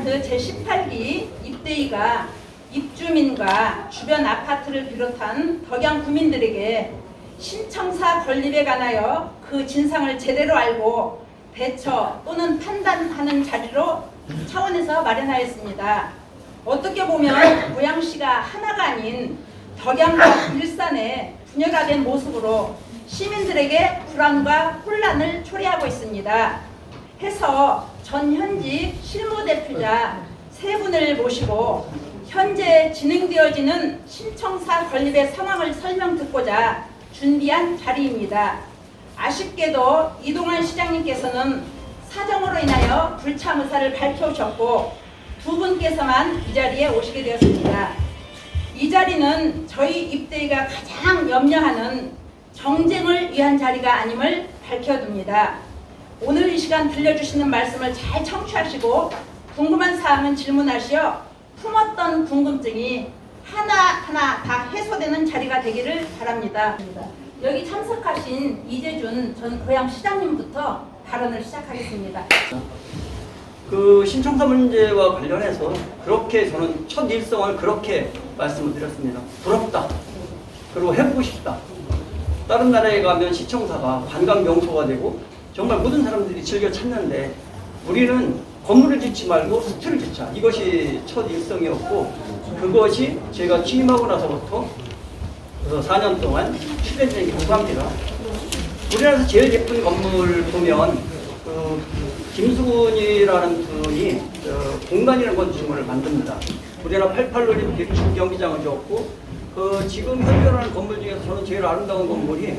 그 제18기 입대위가 입주민과 주변 아파트를 비롯한 덕양 구민들에게 신청사 건립에 관하여 그 진상을 제대로 알고 대처 또는 판단하는 자리로 차원에서 마련하였습니다. 어떻게 보면 고양시가 하나가 아닌 덕양과 일산의 분열화된 모습으로 시민들에게 불안과 혼란을 초래하고 있습니다. 해서 전 현직 실무대표자 세 분을 모시고 현재 진행되어지는 신청사 건립의 상황을 설명 듣고자 준비한 자리입니다. 아쉽게도 이동환 시장님께서는 사정으로 인하여 불참 의사를 밝혀오셨고 두 분께서만 이 자리에 오시게 되었습니다. 이 자리는 저희 입대위가 가장 염려하는 정쟁을 위한 자리가 아님을 밝혀둡니다. 오늘 이 시간 들려주시는 말씀을 잘 청취하시고 궁금한 사항은 질문하시어 품었던 궁금증이 하나하나 다 해소되는 자리가 되기를 바랍니다. 여기 참석하신 이재준 전 고양시장님부터 발언을 시작하겠습니다. 그 신청사 문제와 관련해서 그렇게 저는 첫 일성을 그렇게 말씀을 드렸습니다. 부럽다. 그리고 해보고 싶다. 다른 나라에 가면 시청사가 관광 명소가 되고 정말 모든 사람들이 즐겨 찾는데 우리는 건물을 짓지 말고 스트를 짓자. 이것이 첫 일성이었고 그것이 제가 취임하고 나서부터 그래서 4년 동안 실현된 결과입니다. 우리나라에서 제일 예쁜 건물 보면 김수근이라는 분이 공간이라는 건축물을 만듭니다. 우리나라 88 올림픽 경기장을 지었고 지금 현존하는 건물 중에서 저는 제일 아름다운 건물이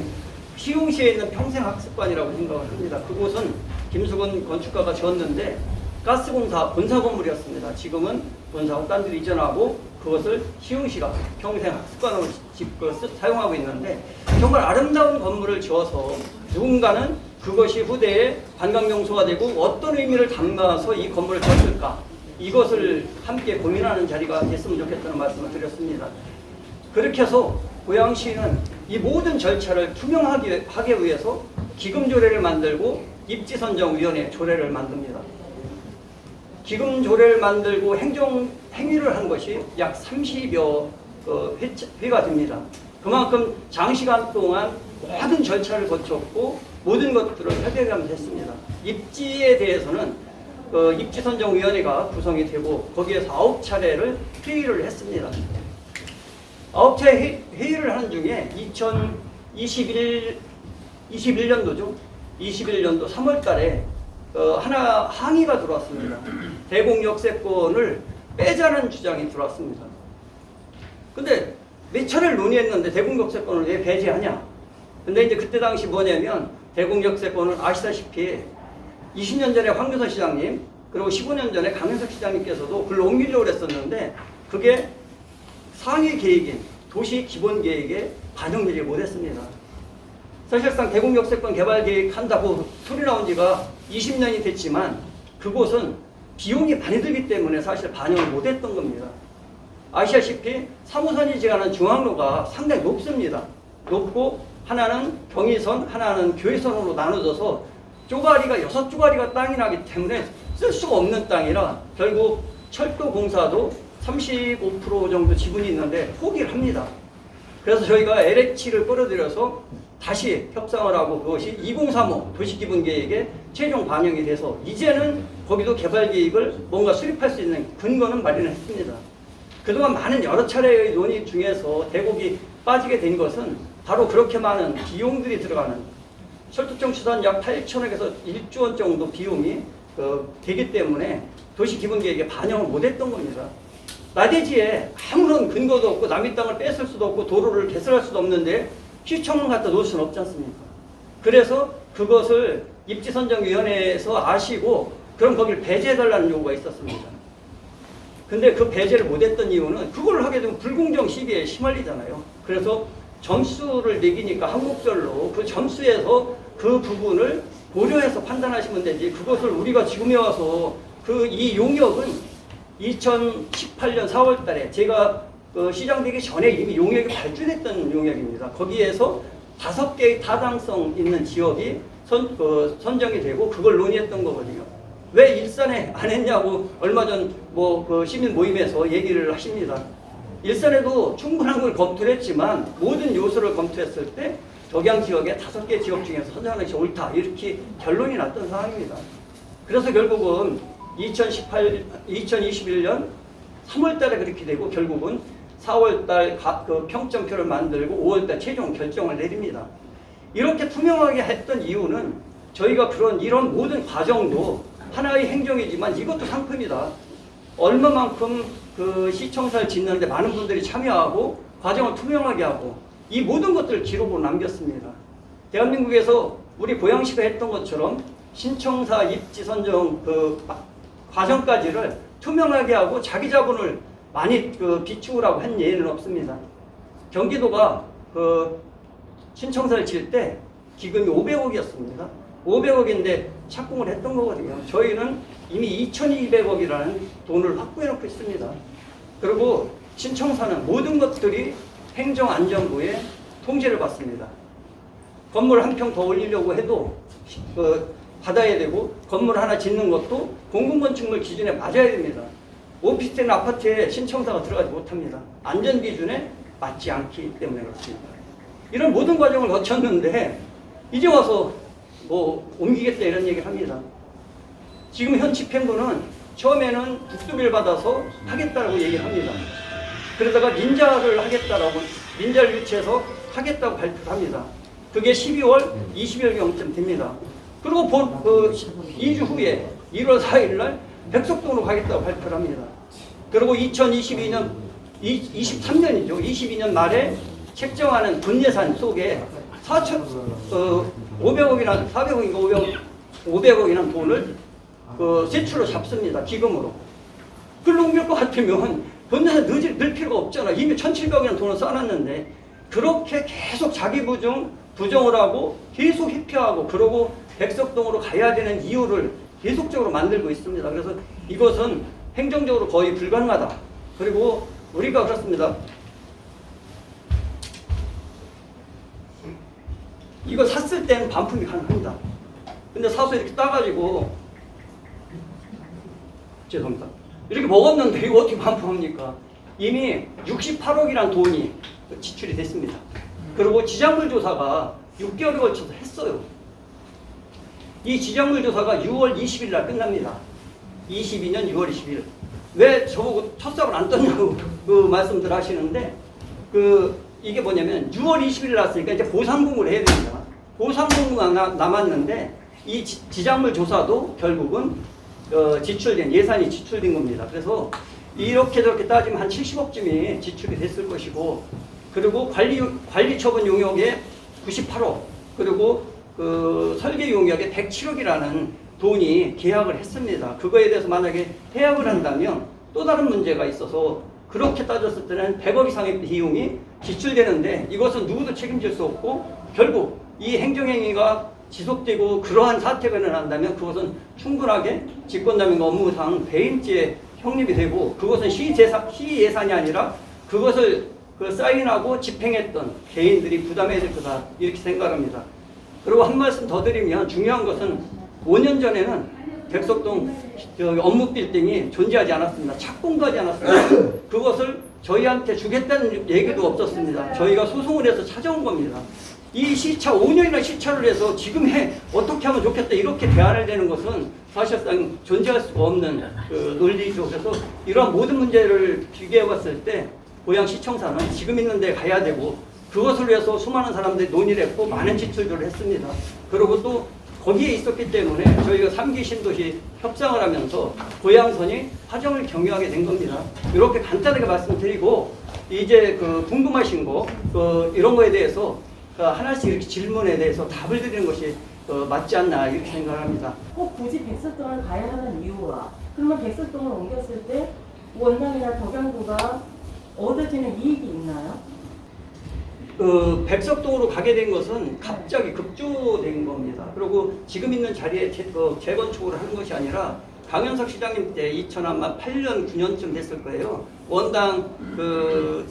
시흥시에 있는 평생학습관이라고 생각을 합니다. 그곳은 김수근 건축가가 지었는데 가스공사 본사 건물이었습니다. 지금은 본사하고 딴 데로 이전하고 그것을 시흥시가 평생학습관으로 사용하고 있는데 정말 아름다운 건물을 지어서 누군가는 그것이 후대에 관광명소가 되고 어떤 의미를 담아서 이 건물을 지었을까 이것을 함께 고민하는 자리가 됐으면 좋겠다는 말씀을 드렸습니다. 그렇게 해서 고양시는 이 모든 절차를 투명하게 하기 위해서 기금조례를 만들고 입지선정위원회 조례를 만듭니다. 기금조례를 만들고 행위를 한 것이 약 30여 회가 됩니다. 그만큼 장시간 동안 모든 절차를 거쳤고 모든 것들을 해결하면서 했습니다. 입지에 대해서는 입지선정위원회가 구성이 되고 거기에서 9차례를 회의를 했습니다. 9차례 회의를 하는 중에 2021년도죠. 21년도 3월 달에 하나 항의가 들어왔습니다. 대공역세권을 빼자는 주장이 들어왔습니다. 근데 몇 차례를 논의했는데 대공역세권을 왜 배제하냐? 근데 이제 그때 당시 뭐냐면 대공역세권은 아시다시피 20년 전에 황교서 시장님 그리고 15년 전에 강현석 시장님께서도 글로 옮기려고 그랬었는데 그게 상위 계획인 도시 기본 계획에 반영되지 못했습니다. 사실상 대공역세권 개발 계획 한다고 소리 나온 지가 20년이 됐지만 그곳은 비용이 많이 들기 때문에 사실 반영을 못했던 겁니다. 아시다시피 3호선이 지나는 중앙로가 상당히 높습니다. 높고 하나는 경의선, 하나는 교회선으로 나눠져서 쪼가리가 6쪼가리가 땅이 나기 때문에 쓸 수가 없는 땅이라 결국 철도공사도 35% 정도 지분이 있는데 포기를 합니다. 그래서 저희가 LH를 끌어들여서 다시 협상을 하고 그것이 2035 도시기본계획에 최종 반영이 돼서 이제는 거기도 개발계획을 뭔가 수립할 수 있는 근거는 마련했습니다. 그동안 많은 여러 차례의 논의 중에서 대곡이 빠지게 된 것은 바로 그렇게 많은 비용들이 들어가는 철도청 추산 약 8천억에서 1조 원 정도 비용이 되기 때문에 도시기본계획에 반영을 못했던 겁니다. 나대지에 아무런 근거도 없고 남의 땅을 뺏을 수도 없고 도로를 개설할 수도 없는데 시청을 갖다 놓을 수는 없지 않습니까? 그래서 그것을 입지선정위원회에서 아시고 그럼 거기를 배제해달라는 요구가 있었습니다. 근데 그 배제를 못했던 이유는 그걸 하게 되면 불공정 시비에 시달리잖아요. 그래서 점수를 매기니까 항목별로 그 점수에서 그 부분을 고려해서 판단하시면 되지 그것을 우리가 지금에 와서 이 용역은 2018년 4월 달에 제가 시장되기 전에 이미 용역이 발주됐던 용역입니다. 거기에서 5개의 타당성 있는 지역이 선정이 되고 그걸 논의했던 거거든요. 왜 일산에 안 했냐고 얼마 전 뭐 그 시민 모임에서 얘기를 하십니다. 일산에도 충분한 걸 검토를 했지만 모든 요소를 검토했을 때 덕양 지역의 5개 지역 중에서 선정하는 것이 옳다 이렇게 결론이 났던 상황입니다. 그래서 결국은 2021년 3월달에 그렇게 되고 결국은 4월달 그 평점표를 만들고 5월달 최종 결정을 내립니다. 이렇게 투명하게 했던 이유는 저희가 이런 모든 과정도 하나의 행정이지만 이것도 상품이다. 얼마만큼 그 시청사를 짓는데 많은 분들이 참여하고 과정을 투명하게 하고 이 모든 것들을 기록으로 남겼습니다. 대한민국에서 우리 고양시가 했던 것처럼 신청사 입지 선정 그 과정까지를 투명하게 하고 자기 자본을 많이 그 비축을 하고 한 예는 없습니다. 경기도가 그 신청사를 지을 때 기금이 500억이었습니다. 500억인데 착공을 했던 거거든요. 저희는 이미 2200억이라는 돈을 확보해 놓고 있습니다. 그리고 신청사는 모든 것들이 행정안전부의 통제를 받습니다. 건물 한 평 더 올리려고 해도 받아야 되고 건물 하나 짓는 것도 공공건축물 기준에 맞아야 됩니다. 오피스텔 아파트에 신청사가 들어가지 못합니다. 안전기준에 맞지 않기 때문에 그렇습니다. 이런 모든 과정을 거쳤는데 이제 와서 뭐 옮기겠다 이런 얘기를 합니다. 지금 현 집행부는 처음에는 국도비를 받아서 하겠다라고 얘기를 합니다. 그러다가 민자를 유치해서 하겠다고 발표를 합니다. 그게 12월 20일경쯤 됩니다. 그리고 2주 후에 1월 4일 날 백석동으로 가겠다고 발표를 합니다. 그리고 2023년이죠. 22년 말에 책정하는 분예산 속에 500억이나 400억인가 500억이나 돈을 세출로 잡습니다. 기금으로. 그걸 옮길 것 같으면 분예산 넣을 필요가 없잖아. 이미 1,700억이나 돈을 써놨는데 그렇게 계속 자기 부정을 하고 계속 회피하고 그러고 백석동으로 가야 되는 이유를 계속적으로 만들고 있습니다. 그래서 이것은 행정적으로 거의 불가능하다. 그리고 우리가 그렇습니다. 이거 샀을 때는 반품이 가능합니다. 근데 사서 이렇게 따가지고 죄송합니다. 이렇게 먹었는데 이거 어떻게 반품합니까? 이미 68억이라는 돈이 지출이 됐습니다. 그리고 지장물 조사가 6개월에 걸쳐서 했어요. 이 지장물 조사가 6월 20일 날 끝납니다. 22년 6월 20일. 왜 저보고 첫삽을 안 떴냐고 그 말씀들 하시는데 이게 뭐냐면 6월 20일 났으니까 이제 보상공부를 해야 됩니다. 보상공부가 남았는데 이 지장물 조사도 결국은 예산이 지출된 겁니다. 그래서 이렇게 저렇게 따지면 한 70억쯤이 지출이 됐을 것이고 그리고 관리 처분 용역에 98억 그리고 설계 용역에 107억이라는 돈이 계약을 했습니다. 그거에 대해서 만약에 해약을 한다면 또 다른 문제가 있어서 그렇게 따졌을 때는 100억 이상의 비용이 지출되는데 이것은 누구도 책임질 수 없고 결국 이 행정행위가 지속되고 그러한 사태가 일어난다면 그것은 충분하게 직권남용 업무상 배임죄에 형립이 되고 그것은 시예산이 아니라 그것을 사인하고 집행했던 개인들이 부담해야 될 거다 이렇게 생각합니다. 그리고 한 말씀 더 드리면 중요한 것은 5년 전에는 백석동 업무 빌딩이 존재하지 않았습니다. 착공도 하지 않았습니다. 그것을 저희한테 주겠다는 얘기도 없었습니다. 저희가 소송을 해서 찾아온 겁니다. 이 시차 5년이나 시차를 해서 지금 어떻게 하면 좋겠다 이렇게 대안을 내는 것은 사실상 존재할 수가 없는 논리죠. 그래서 이러한 모든 문제를 비교해 봤을 때 고양시청사는 지금 있는 데 가야 되고 그것을 위해서 수많은 사람들이 논의를 했고 많은 지출들을 했습니다. 그리고 또 거기에 있었기 때문에 저희가 3기 신도시 협상을 하면서 고양선이 화정을 경유하게 된 겁니다. 이렇게 간단하게 말씀드리고 이제 궁금하신 거 이런 거에 대해서 하나씩 이렇게 질문에 대해서 답을 드리는 것이 맞지 않나 이렇게 생각합니다. 꼭 굳이 백석동을 가야 하는 이유와 그러면 백석동을 옮겼을 때 원당이나 덕양구가 얻어지는 이익이 있나요? 백석동으로 가게 된 것은 갑자기 급조된 겁니다. 그리고 지금 있는 자리에 재건축을 한 것이 아니라 강현석 시장님 때 2008년 9년쯤 됐을 거예요. 원당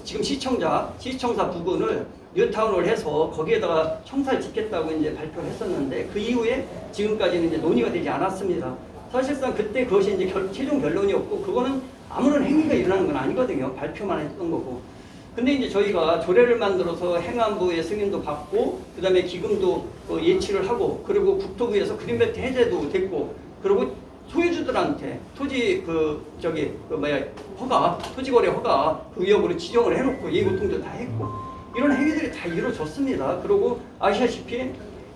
지금 시청사 부근을 뉴타운을 해서 거기에다가 청사를 짓겠다고 이제 발표를 했었는데 그 이후에 지금까지는 이제 논의가 되지 않았습니다. 사실상 그때 그것이 이제 최종 결론이었고 그거는 아무런 행위가 일어나는 건 아니거든요. 발표만 했던 거고. 근데 이제 저희가 조례를 만들어서 행안부의 승인도 받고 그다음에 기금도 예치를 하고 그리고 국토부에서 그린벨트 해제도 됐고 그리고 소유주들한테 토지 허가 토지거래 허가 그 위협으로 지정을 해놓고 예고통도 다 했고 이런 행위들이 다 이루어졌습니다. 그리고 아시다시피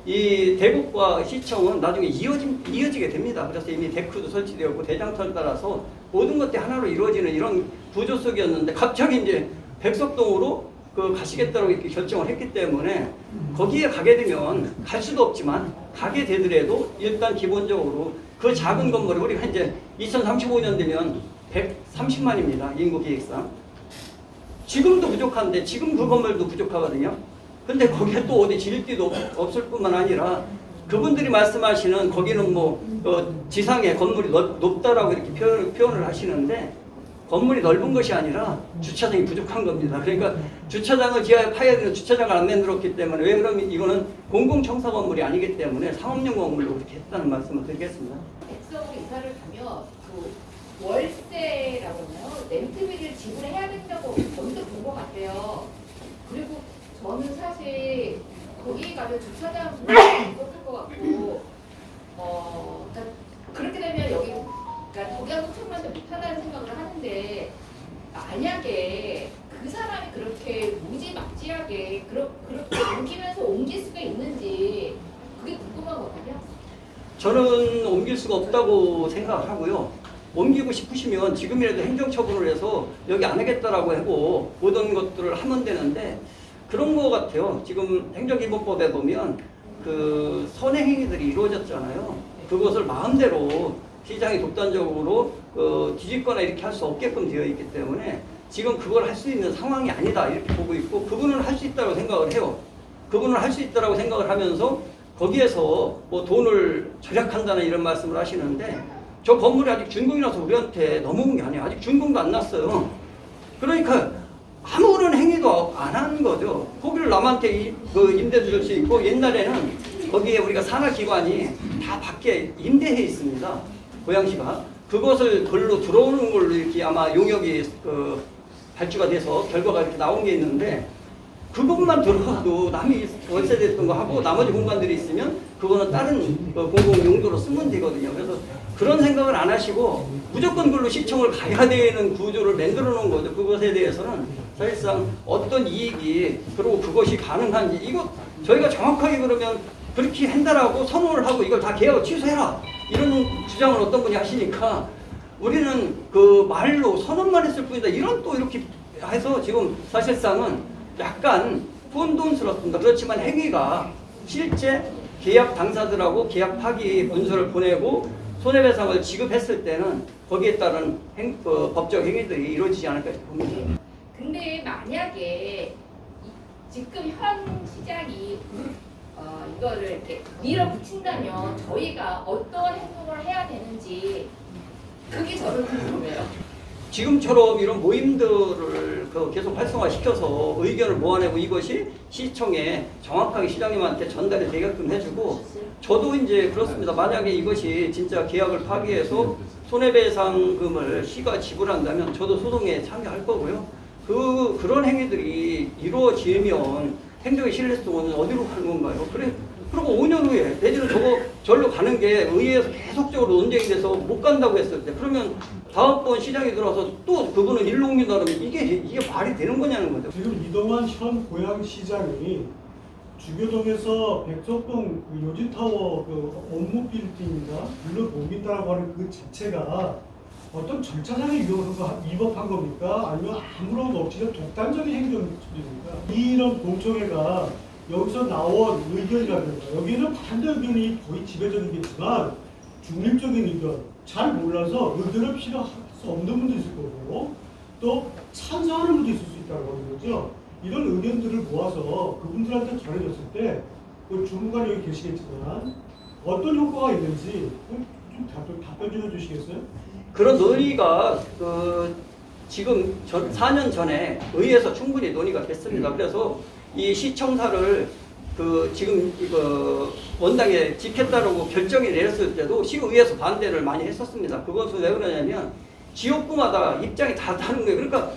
이 대국과 시청은 나중에 이어지게 됩니다. 그래서 이미 데크도 설치되었고 대장터를 따라서 모든 것들이 하나로 이루어지는 이런 구조 속이었는데 갑자기 이제 백석동으로 가시겠다고 이렇게 결정을 했기 때문에 거기에 가게 되면 갈 수도 없지만 가게 되더라도 일단 기본적으로 그 작은 건물이 우리가 이제 2035년 되면 130만입니다. 인구 계획상. 지금도 부족한데 지금 그 건물도 부족하거든요. 근데 거기에 또 어디 질기도 없을 뿐만 아니라 그분들이 말씀하시는 거기는 지상에 건물이 높다라고 이렇게 표현을 하시는데 건물이 넓은 것이 아니라 주차장이 부족한 겁니다. 그러니까 주차장을 지하에 파야 되는 주차장을 안 만들었기 때문에 왜 그러면 이거는 공공청사 건물이 아니기 때문에 상업용 건물로 그렇게 했다는 말씀을 드리겠습니다. 백석으로 이사를 가면 그 월세라고 하나요? 렌트비를 지불해야 된다고 먼저 본 것 같아요. 그리고 저는 사실 거기 가면 주차장 부족할 것 같고 그러니까 그렇게 되면 여기 그러니까 덕양구 청년도 못하다는 생각을 하는데 만약에 그 사람이 그렇게 무지막지하게 그렇게 옮길 수가 있는지 그게 궁금하거든요. 저는 옮길 수가 없다고 생각하고요. 옮기고 싶으시면 지금이라도 행정처분을 해서 여기 안 하겠다라고 하고 모든 것들을 하면 되는데 그런 거 같아요. 지금 행정기본법에 보면 그 선행행위들이 이루어졌잖아요. 그것을 마음대로 시장이 독단적으로 뒤집거나 이렇게 할 수 없게끔 되어 있기 때문에 지금 그걸 할 수 있는 상황이 아니다 이렇게 보고 있고 그분은 할 수 있다고 생각을 해요. 그분은 할 수 있다고 생각을 하면서 거기에서 돈을 절약한다는 이런 말씀을 하시는데 저 건물이 아직 준공이라서 우리한테 넘어온 게 아니에요. 아직 준공도 안 났어요. 그러니까 아무런 행위도 안 한 거죠. 거기를 남한테 임대 줄 수 있고 옛날에는 거기에 우리가 산하기관이 다 밖에 임대해 있습니다. 고양시가. 그것을 걸로 들어오는 걸로 이렇게 아마 용역이 발주가 돼서 결과가 이렇게 나온 게 있는데 그것만 들어가도 남이 월세됐던 거 하고 나머지 공간들이 있으면 그거는 다른 공공 용도로 쓰면 되거든요. 그래서 그런 생각을 안 하시고 무조건 그걸로 시청을 가야 되는 구조를 만들어 놓은 거죠. 그것에 대해서는 사실상 어떤 이익이 그리고 그것이 가능한지 이거 저희가 정확하게 그러면 그렇게 한다라고 선언을 하고 이걸 다 계약을 취소해라 이런 주장을 어떤 분이 하시니까 우리는 그 말로 선언만 했을 뿐이다 이런 또 이렇게 해서 지금 사실상은 약간 혼돈스럽습니다. 그렇지만 행위가 실제 계약 당사들하고 계약 파기 문서를 보내고 손해배상을 지급했을 때는 거기에 따른 법적 행위들이 이루어지지 않을까 봅니다. 근데 만약에 지금 현 시장이 이거를 이렇게 밀어붙인다면 저희가 어떤 행동을 해야 되는지 그게 저는 궁금해요. 지금처럼 이런 모임들을 계속 활성화시켜서 의견을 모아내고 이것이 시청에 정확하게 시장님한테 전달이 되게끔 해주고 저도 이제 그렇습니다. 만약에 이것이 진짜 계약을 파기해서 손해배상금을 시가 지불한다면 저도 소송에 참여할 거고요. 그런 행위들이 이루어지면 행정의 신뢰성은 어디로 가는 건가요? 그리고 5년 후에 내지는 절로 가는 게 의회에서 계속적으로 논쟁이 돼서 못 간다고 했을 때 그러면 다음번 시장에 들어와서 또 그분은 일로 옮긴다 그러면 이게 말이 되는 거냐는 거죠. 지금 이동환 현 고양시장이 주교동에서 백석동 요지타워 업무 빌딩인가 물론 옮긴다라고 하는 그 자체가 어떤 절차상의 위헌을 위법한 겁니까? 아니면 아무런 없이 독단적인 행정입니까? 이런 공청회가 여기서 나온 의견이라든가 여기는 반대 의견이 거의 지배적이겠지만 중립적인 의견 잘 몰라서 의견을 필요할 수 없는 분도 있을 거고 또 찬성하는 분도 있을 수 있다고 하는 거죠. 이런 의견들을 모아서 그분들한테 전해졌을 때 주무관 여기 계시겠지만 어떤 효과가 있는지 좀 답변 좀 해주시겠어요? 그런 논의가 지금 4년 전에 의회에서 충분히 논의가 됐습니다. 그래서 이 시청사를 지금 원당에 짓겠다라고 결정이 내렸을 때도 시의회에서 반대를 많이 했었습니다. 그것은 왜 그러냐면 지역구마다 입장이 다 다른 거예요. 그러니까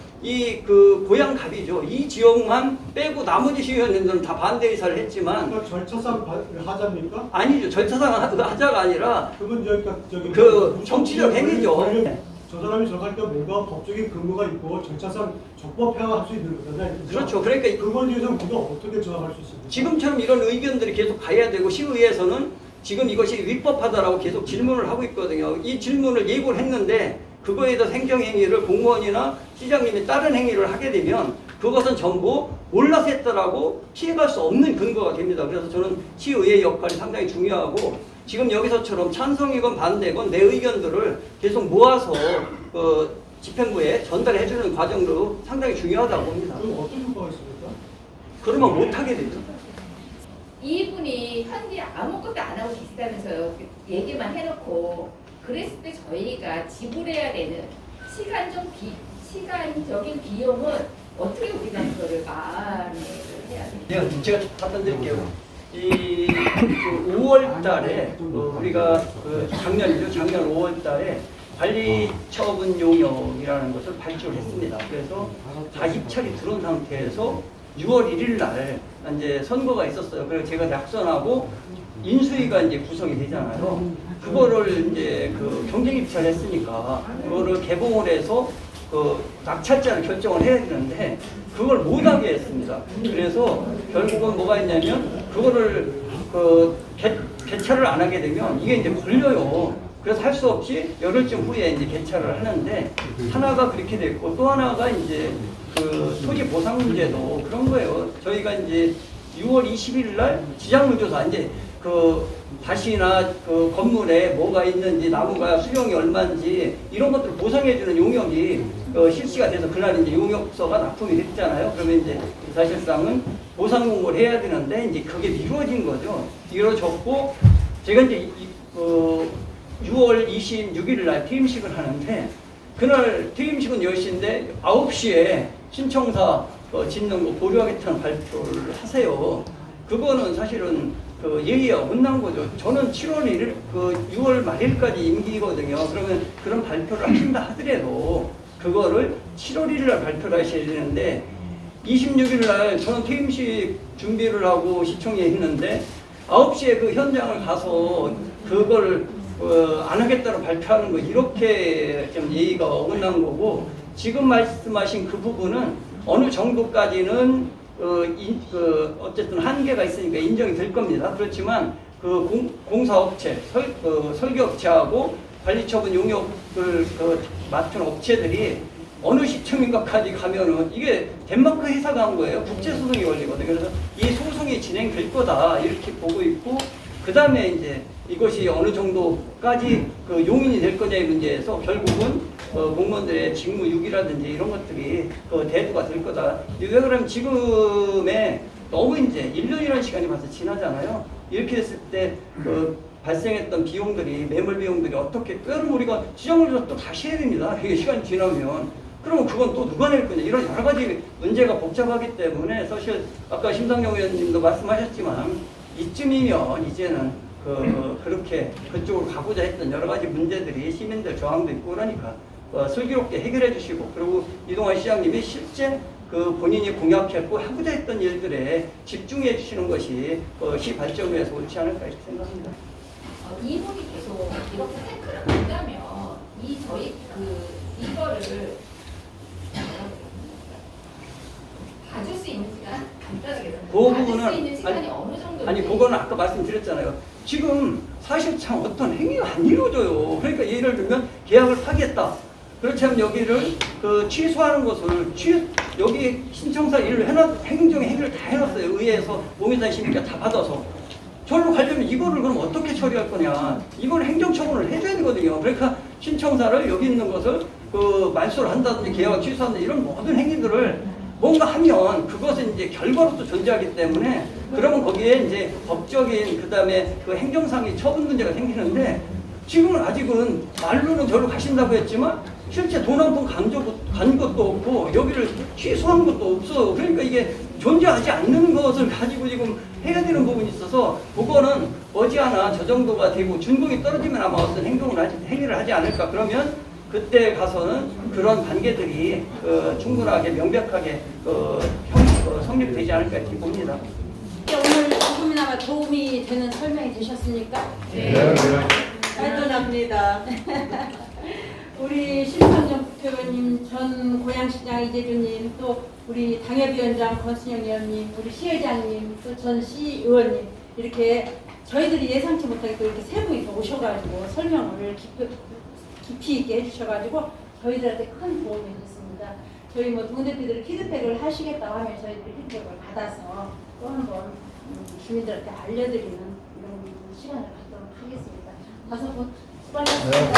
고양갑이죠. 이 지역만 빼고 나머지 시의원들은 다 반대 의사를 했지만 그러니까 절차상 하자입니까? 아니죠. 절차상 하자가 아니라 그러면 저기 정치적 행위죠. 저 사람이 저할 때 뭔가 법적인 근거가 있고 절차상 적법행위할 수 있는 거잖아요. 그렇죠. 그러니까 그거에 대해서 우리가 어떻게 저항할 수 있습니까? 지금처럼 이런 의견들이 계속 가야 되고 시의회에서는 지금 이것이 위법하다라고 계속 질문을 하고 있거든요. 이 질문을 예고를 했는데 그거에 대해서 행정행위를 공무원이나 시장님이 다른 행위를 하게 되면 그것은 전부 몰라서 했다라고 피해갈 수 없는 근거가 됩니다. 그래서 저는 시의회의 역할이 상당히 중요하고 지금 여기서처럼 찬성이건 반대건 내 의견들을 계속 모아서 집행부에 전달해주는 과정도 상당히 중요하다고 봅니다. 그럼 어떤 효과가 있습니까? 그러면 못하게 되죠. 이분이 현재 아무것도 안 하고 계시다면서요. 얘기만 해놓고 그랬을 때 저희가 지불해야 되는 시간적인 비용은 어떻게 우리가 그거를 마련을 해야 돼요? 제가 답변 드릴게요. 5월 달에 우리가 작년 5월 달에 관리처분 용역이라는 것을 발주를 했습니다. 그래서 다 입찰이 들어온 상태에서 6월 1일 날 이제 선거가 있었어요. 그래서 제가 낙선하고 인수위가 이제 구성이 되잖아요. 그거를 이제 경쟁 입찰을 했으니까 그거를 개봉을 해서 낙찰자를 결정을 해야 되는데 그걸 못하게 했습니다. 그래서 결국은 뭐가 있냐면 그거를 개찰을 안 하게 되면 이게 이제 걸려요. 그래서 할 수 없이 열흘쯤 후에 이제 개찰을 하는데 하나가 그렇게 됐고 또 하나가 이제 토지 보상 문제도 그런 거예요. 저희가 이제 6월 20일 날 지장물조사 이제 다시나 건물에 뭐가 있는지 나무가 수용이 얼마인지 이런 것들을 보상해주는 용역이 실시가 돼서 그날 이제 용역서가 납품이 됐잖아요. 그러면 이제 사실상은 보상 공고를 해야 되는데 이제 그게 미뤄진 거죠. 미뤄졌고 제가 이제 6월 26일 날 퇴임식을 하는데 그날 퇴임식은 10시인데 9시에 신청사 짓는 거 보류하겠다는 발표를 하세요. 그거는 사실은 예의가 못난 거죠. 저는 7월 1일, 6월 말일까지 임기거든요. 그러면 그런 발표를 하신다 하더라도 그거를 7월 1일 날 발표를 하셔야 되는데 26일 날 저는 퇴임식 준비를 하고 시청에 있는데 9시에 그 현장을 가서 그걸 안 하겠다고 발표하는 거 이렇게 좀 예의가 어긋난 거고 지금 말씀하신 그 부분은 어느 정도까지는 어쨌든 한계가 있으니까 인정이 될 겁니다. 그렇지만 공사업체, 설계업체하고 관리처분 용역을 맡은 업체들이 어느 시점인가까지 가면은 이게 덴마크 회사가 한 거예요. 국제소송이 걸리거든요. 그래서 이 소송이 진행될 거다 이렇게 보고 있고 그 다음에 이제 이것이 어느 정도까지 용인이 될 거냐의 문제에서 결국은 공무원들의 직무유기라든지 이런 것들이 대두가 될 거다. 왜 그러면 지금에 너무 이제 1년이라는 시간이 벌써 지나잖아요. 이렇게 됐을 때 발생했던 비용들이 매몰 비용들이 어떻게 그럼 우리가 지정을 또 다시 해야 됩니다. 이게 시간이 지나면 그러면 그건 또 누가 낼 거냐 이런 여러 가지 문제가 복잡하기 때문에 사실 아까 심상정 의원님도 말씀하셨지만 이쯤이면 이제는 그렇게 그쪽으로 가고자 했던 여러 가지 문제들이 시민들 저항도 있고 그러니까 슬기롭게 해결해 주시고 그리고 이동환 시장님이 실제 본인이 공약했고 하고자 했던 일들에 집중해 주시는 것이 시 발전을 위해서 옳지 않을까 이렇게 생각합니다. 이분이 계속 이렇게 태클을 간다면 저희 이거를 봐줄 수 있는 시간 간단하게 봐줄 수 있는 시간이 어느 정도? 아니 그거는 아까 말씀드렸잖아요. 지금 사실상 어떤 행위가 안 이루어져요. 그러니까 예를 들면 계약을 파기했다. 그렇다면 여기를 취소하는 것을 여기 신청사 일을 행정의 행위를 다 해놨어요. 의회에서 모의사 심의가 다 받아서. 저로 가려면 이거를 그럼 어떻게 처리할 거냐. 이걸 행정처분을 해줘야 되거든요. 그러니까 신청사를 여기 있는 것을 말소를 한다든지 계약을 취소한다든지 이런 모든 행위들을 뭔가 하면 그것은 이제 결과로도 존재하기 때문에 그러면 거기에 이제 법적인 그다음에 행정상의 처분 문제가 생기는데 지금은 아직은 말로는 저로 가신다고 했지만 실제 돈 한 푼 간 것도 없고 여기를 취소한 것도 없어. 그러니까 이게 존재하지 않는 것을 가지고 지금 해야 되는 부분이 있어서 그거는 머지않아 저 정도가 되고 준공이 떨어지면 아마 어떤 행위를 하지 않을까. 그러면 그때 가서는 그런 관계들이 충분하게 명백하게 성립되지 않을까 이렇게 봅니다. 오늘 조금이나마 도움이 되는 설명이 되셨습니까? 네. 발전합니다. 우리 심상정 국회의원님, 전 고양시장 이재준님, 또 우리 당협위원장 권순영 의원님, 우리 시회장님, 또 전 시의원님 이렇게 저희들이 예상치 못하게 또 이렇게 세 분이 또 오셔가지고 설명을 깊이 있게 해주셔가지고 저희들한테 큰 도움이 됐습니다. 저희 뭐 동대표들이 피드백을 하시겠다고 하면 저희들이 피드백을 받아서 또 한번 주민들한테 알려드리는 이런 시간을 갖도록 하겠습니다. 다섯 분 수고하셨습니다.